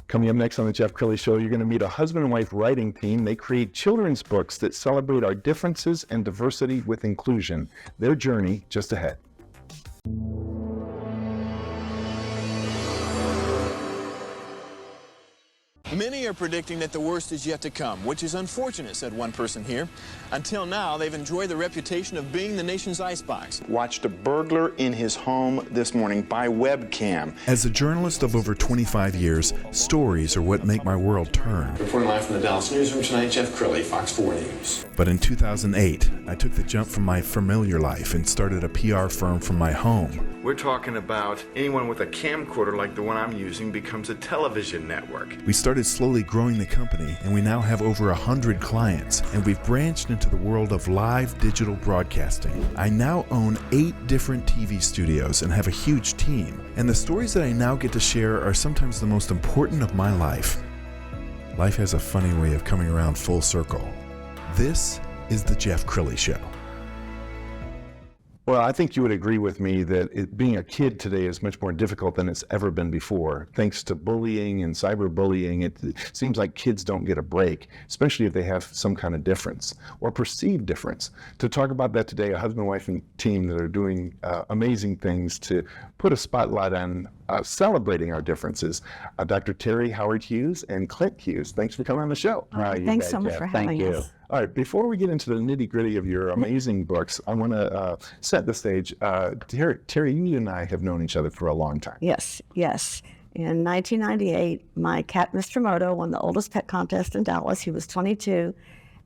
Coming up next on the Jeff Crilley Show, you're going to meet a husband and wife writing team. They create children's books that celebrate our differences and diversity with inclusion. Their journey just ahead. Many are predicting that the worst is yet to come, which is unfortunate, said one person here. Until now, they've enjoyed the reputation of being the nation's icebox. Watched a burglar in his home this morning by webcam. As a journalist of over 25 years, stories are what make my world turn. Reporting live from the Dallas newsroom tonight, Jeff Crilley, Fox 4 News. But in 2008, I took the jump from my familiar life and started a PR firm from my home. We're talking about anyone with a camcorder like the one I'm using becomes a television network. We started slowly growing the company, and we now have over 100 clients, and we've branched into the world of live digital broadcasting. I now own 8 different TV studios and have a huge team, and the stories that I now get to share are sometimes the most important of my life. Life has a funny way of coming around full circle. This is the Jeff Crilley Show. Well, I think you would agree with me that being a kid today is much more difficult than it's ever been before. Thanks to bullying and cyberbullying, it seems like kids don't get a break, especially if they have some kind of difference or perceived difference. To talk about that today, a husband and wife team that are doing amazing things to put a spotlight on celebrating our differences. Dr. Terri Howard-Hughes and Clint Hughes, thanks for coming on the show. Thanks so much for having us. All right, before we get into the nitty-gritty of your amazing books, I want to set the stage. Terri, you and I have known each other for a long time. Yes. In 1998, my cat, Mr. Moto, won the oldest pet contest in Dallas. He was 22,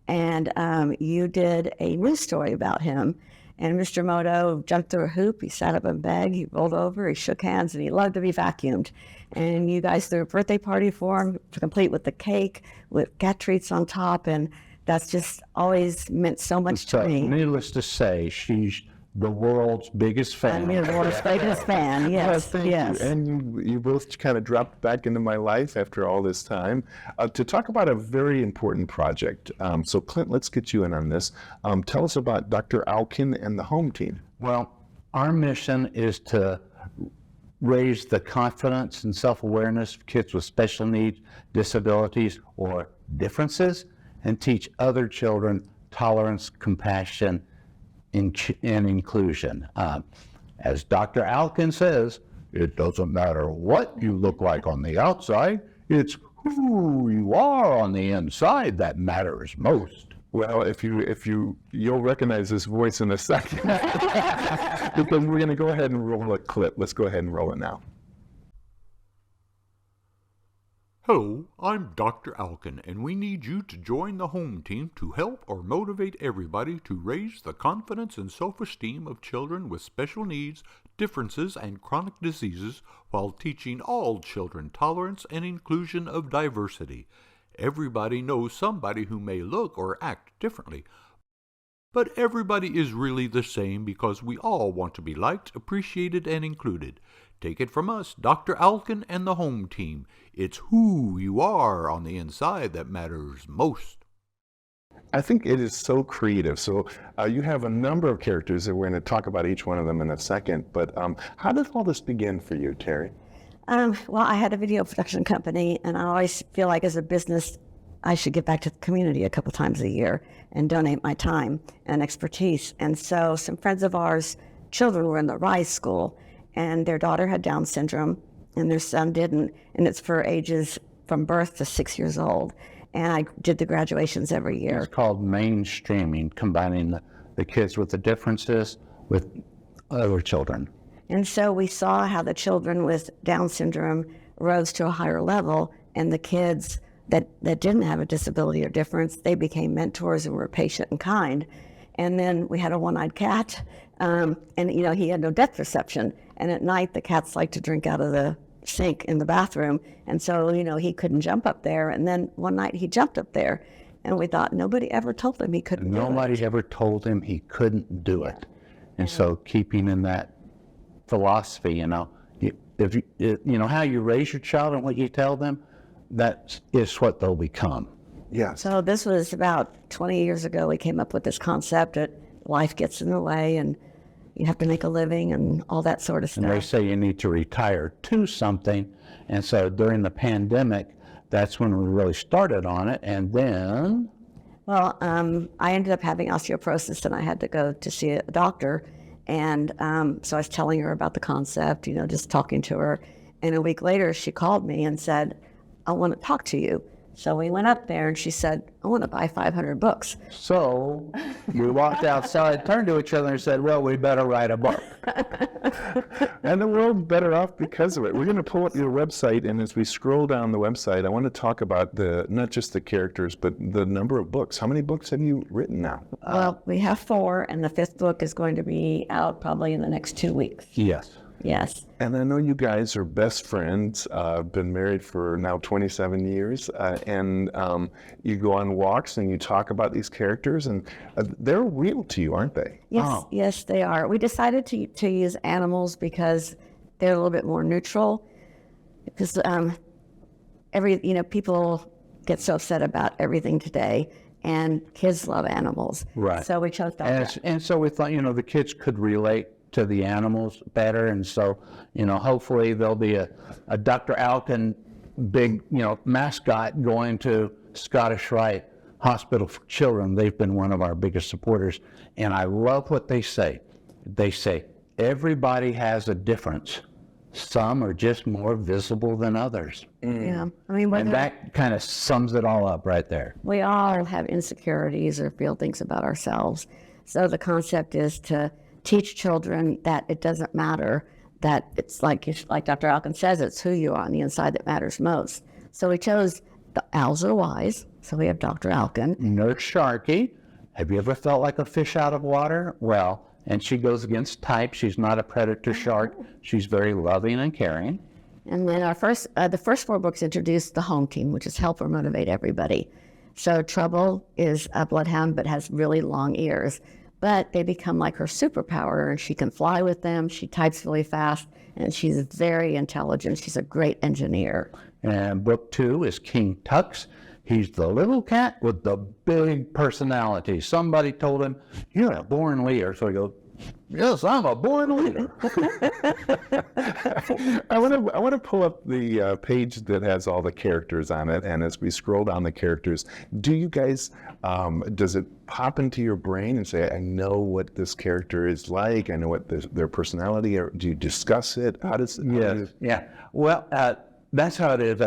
and you did a news story about him. And Mr. Moto jumped through a hoop, he sat up in bed, he rolled over, he shook hands, and he loved to be vacuumed. And you guys threw a birthday party for him, complete with the cake, with cat treats on top, and that's just always meant so much to me. Needless to say, she's the world's biggest fan. I'm the world's biggest fan, yes. Thank you. And you both kind of dropped back into my life after all this time to talk about a very important project. So Clint, let's get you in on this. Tell us about Dr. Owlkin and the H.O.M.E team. Well, our mission is to raise the confidence and self-awareness of kids with special needs, disabilities, or differences, and teach other children tolerance, compassion, and inclusion. As Dr. Owlkin says, it doesn't matter what you look like on the outside, it's who you are on the inside that matters most. Well, you'll recognize this voice in a second. Because we're going to go ahead and roll a clip. Let's go ahead and roll it now. Hello, I'm Dr. Owlkin, and we need you to join the H.O.M.E team to help or motivate everybody to raise the confidence and self-esteem of children with special needs, differences, and chronic diseases while teaching all children tolerance and inclusion of diversity. Everybody knows somebody who may look or act differently, but everybody is really the same because we all want to be liked, appreciated, and included. Take it from us, Dr. Owlkin and the H.O.M.E team. It's who you are on the inside that matters most. I think it is so creative. So you have a number of characters that we're going to talk about each one of them in a second. But how did all this begin for you, Terri? Well, I had a video production company, and I always feel like as a business, I should give back to the community a couple times a year and donate my time and expertise. And so some friends of ours, children were in the Rise School, and their daughter had Down syndrome, and their son didn't, and it's for ages from birth to 6 years old. And I did the graduations every year. It's called mainstreaming, combining the kids with the differences with other children. And so we saw how the children with Down syndrome rose to a higher level, and the kids that didn't have a disability or difference, they became mentors and were patient and kind. And then we had a one-eyed cat, and he had no depth perception. And at night, the cats like to drink out of the sink in the bathroom. And so, he couldn't jump up there. And then one night he jumped up there, and we thought nobody ever told him he couldn't do it. Nobody ever told him he couldn't do it. And so keeping in that philosophy, how you raise your child and what you tell them, that is what they'll become. Yeah. So this was about 20 years ago. We came up with this concept. It life gets in the way and you have to make a living and all that sort of stuff. And they say you need to retire to something. And so during the pandemic, that's when we really started on it. And then... Well, I ended up having osteoporosis and I had to go to see a doctor. And so I was telling her about the concept, just talking to her. And a week later, she called me and said, I want to talk to you. So we went up there and she said, I want to buy 500 books. So we walked outside, turned to each other and said, well, we better write a book. And the world's better off because of it. We're going to pull up your website, and as we scroll down the website, I want to talk about not just the characters, but the number of books. How many books have you written now? Well, we have 4, and the 5th book is going to be out probably in the next 2 weeks. Yes. Yes. And I know you guys are best friends, been married for now 27 years, and you go on walks and you talk about these characters, and they're real to you, aren't they? Yes, yes, they are. We decided to use animals because they're a little bit more neutral. Because people get so upset about everything today, and kids love animals. Right. So we chose Dr. And so we thought, the kids could relate to the animals better, and so hopefully there'll be a Dr. Owlkin big mascot going to Scottish Rite Hospital for Children. They've been one of our biggest supporters, and I love what they say. They say everybody has a difference. Some are just more visible than others. Yeah, and that kind of sums it all up right there. We all have insecurities or feel things about ourselves. So the concept is to teach children that it doesn't matter, that it's like Dr. Owlkin says, it's who you are on the inside that matters most. So we chose the owls are wise, so we have Dr. Owlkin. Nurse Sharky. Have you ever felt like a fish out of water? Well, and she goes against type. She's not a predator shark. She's very loving and caring. And then the first 4 books introduce the home team, which is help or motivate everybody. So Trouble is a bloodhound but has really long ears. But they become like her superpower, and she can fly with them. She types really fast, and she's very intelligent. She's a great engineer. And book 2 is King Tux. He's the little cat with the big personality. Somebody told him, you're a born leader. So he goes, yes, I'm a born leader. I want to pull up the page that has all the characters on it, and as we scroll down the characters, do you guys, does it pop into your brain and say, I know what this character is like, I know what their personality, or do you discuss it? How does it? Yes, yeah. Well, that's how it is.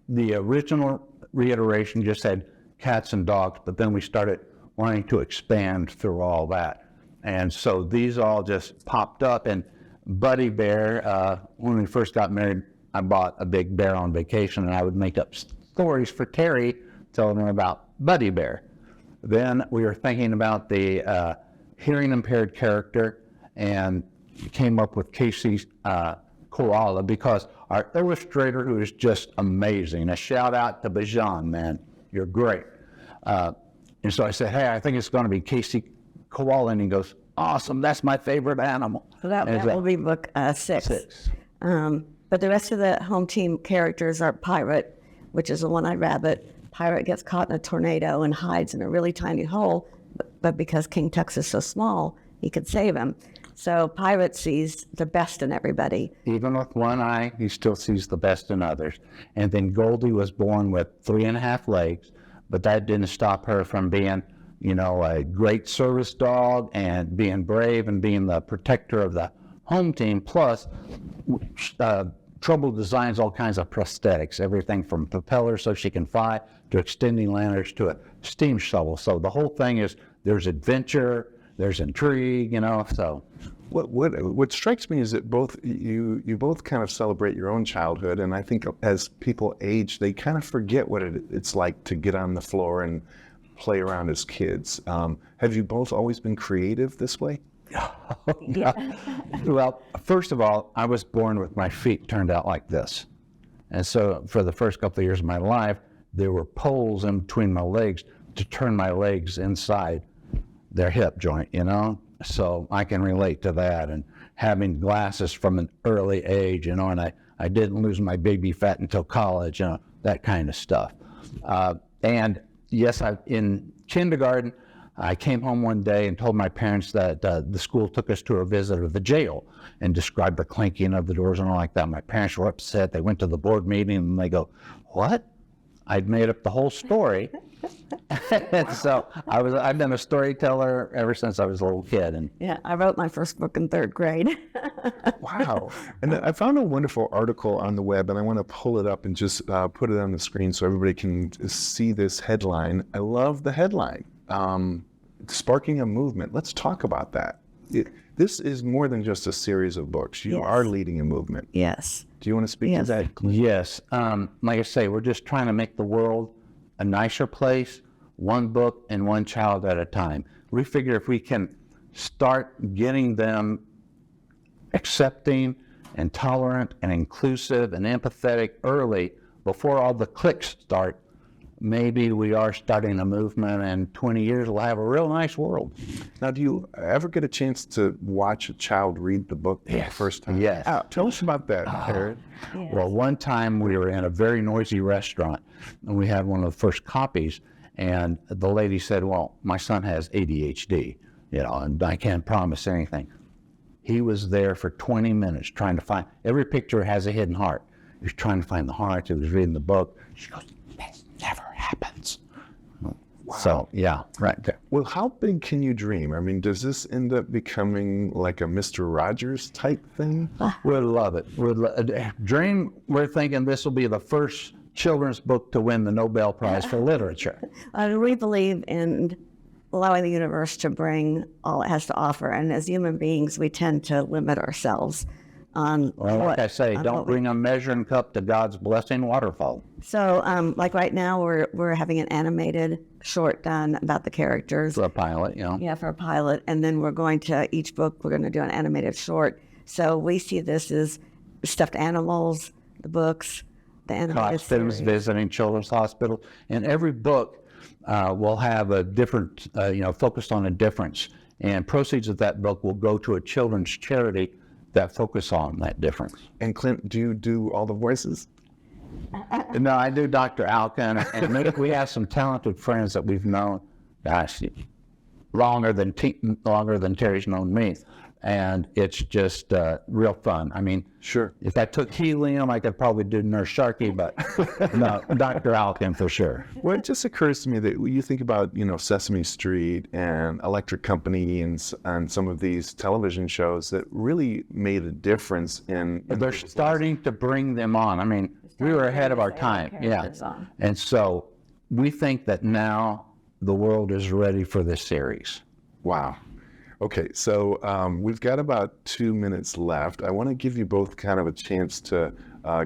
The original reiteration just said cats and dogs, but then we started wanting to expand through all that. And so these all just popped up. And Buddy Bear, when we first got married, I bought a big bear on vacation, and I would make up stories for Terri, telling her about Buddy Bear. Then we were thinking about the hearing impaired character and came up with Casey's koala, because our illustrator, who is just amazing, a shout out to Bajan, man, you're great. And so I said, hey, I think it's going to be Casey Koala, and he goes, awesome, that's my favorite animal. So that will be book 6. But the rest of the home team characters are Pirate, which is a one-eyed rabbit. Pirate gets caught in a tornado and hides in a really tiny hole, but because King Tux is so small, he could save him. So Pirate sees the best in everybody. Even with one eye, he still sees the best in others. And then Goldie was born with 3.5 legs, but that didn't stop her from being, a great service dog and being brave and being the protector of the home team. Plus, Trouble designs all kinds of prosthetics, everything from propellers so she can fly to extending lanterns to a steam shovel. So the whole thing is there's adventure, there's intrigue, so. What strikes me is that you both kind of celebrate your own childhood, and I think as people age, they kind of forget what it's like to get on the floor and play around as kids. Have you both always been creative this way? Yeah. Well, first of all, I was born with my feet turned out like this. And so for the first couple of years of my life, there were poles in between my legs to turn my legs inside their hip joint, So I can relate to that, and having glasses from an early age, and I didn't lose my baby fat until college, that kind of stuff. And yes, in kindergarten, I came home one day and told my parents that the school took us to a visit of the jail and described the clanking of the doors and all like that. My parents were upset. They went to the board meeting and they go, "What?" I'd made up the whole story. And so I've been a storyteller ever since I was a little kid. And Yeah, I wrote my first book in 3rd grade. Wow. And I found a wonderful article on the web, and I want to pull it up and just put it on the screen so everybody can see this headline. I love the headline, Sparking a Movement. Let's talk about that. This is more than just a series of books. You Yes. are leading a movement. Yes. Do you want to speak Yes. to that? yes, like I say, we're just trying to make the world a nicer place, one book and one child at a time. We figure if we can start getting them accepting and tolerant and inclusive and empathetic early, before all the cliques start, maybe we are starting a movement, and 20 years we'll have a real nice world. Now, do you ever get a chance to watch a child read the book for the first time? Yes. Tell us about that, Terri. Well, one time we were in a very noisy restaurant, and we had one of the first copies, and the lady said, "Well, my son has ADHD, and I can't promise anything." He was there for 20 minutes trying to find, every picture has a hidden heart. He was trying to find the heart. He was reading the book. She goes, "That never happens." Wow. So, yeah, right there. Well, how big can you dream? I mean, does this end up becoming like a Mr. Rogers type thing? We'd love it. Dream, we're thinking this will be the first children's book to win the Nobel Prize for Literature. We believe in allowing the universe to bring all it has to offer. And as human beings, we tend to limit ourselves on Well, like I say, on don't what we- bring a measuring cup to God's blessing waterfall. So, like right now, we're having an animated short done about the characters. For a pilot, Yeah, for a pilot, and then we're going to each book. We're going to do an animated short. So we see this as stuffed animals, the books, the animated Costumes, series. visiting children's hospital, and every book will have a different, focused on a difference. And proceeds of that book will go to a children's charity that focus on that difference. And Clint, do you do all the voices? No, I do Dr. Owlkin, and we have some talented friends that we've known, gosh, longer than Terri's known me, and it's just real fun. I mean, Sure. if I took helium, I could probably do Nurse Sharkey, but no, Dr. Owlkin for sure. Well, it just occurs to me that you think about, Sesame Street and Electric Company and some of these television shows that really made a difference in They're starting to bring them on. I mean, we were ahead of our time, yeah. characters on. And so we think that now the world is ready for this series. Wow. Okay, so we've got about 2 minutes left. I want to give you both kind of a chance to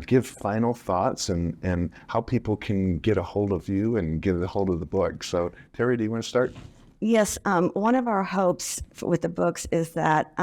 give final thoughts and how people can get a hold of you and get a hold of the book. So, Terri, do you want to start? Yes, one of our hopes with the books is that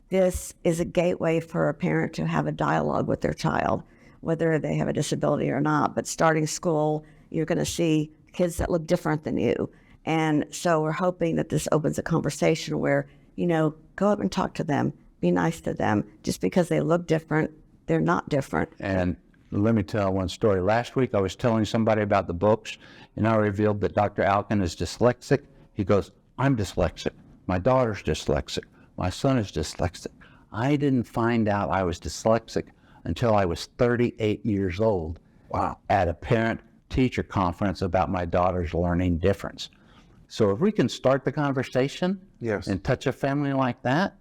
this is a gateway for a parent to have a dialogue with their child, whether they have a disability or not. But starting school, you're going to see kids that look different than you. And so we're hoping that this opens a conversation where, go up and talk to them, be nice to them. Just because they look different, they're not different. And let me tell one story. Last week, I was telling somebody about the books, and I revealed that Dr. Owlkin is dyslexic. He goes, "I'm dyslexic. My daughter's dyslexic. My son is dyslexic." I didn't find out I was dyslexic until I was 38 years old. Wow. At a parent-teacher conference about my daughter's learning difference. So if we can start the conversation Yes. and touch a family like that,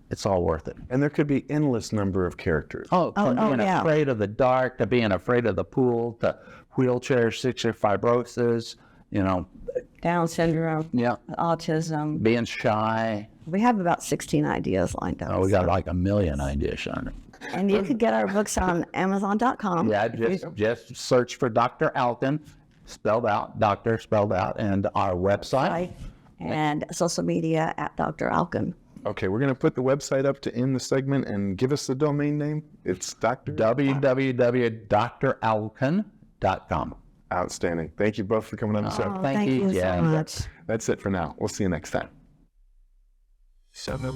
it's all worth it. And there could be endless number of characters. From being yeah. afraid of the dark to being afraid of the pool to wheelchair, cystic fibrosis, Down syndrome, yeah, autism. being shy. We have about 16 ideas lined up. Oh, we got like a million ideas on it. And you can get our books on Amazon.com. Yeah, just search for Dr. Owlkin, spelled out, doctor spelled out, and our website. And social media at Dr. Owlkin. Okay, we're going to put the website up to end the segment and give us the domain name. It's Dr. www.drowlkin.com. Outstanding. Thank you both for coming on the show. Oh, Thank thank you. you Yeah. so much. That's it for now. We'll see you next time. Shut up,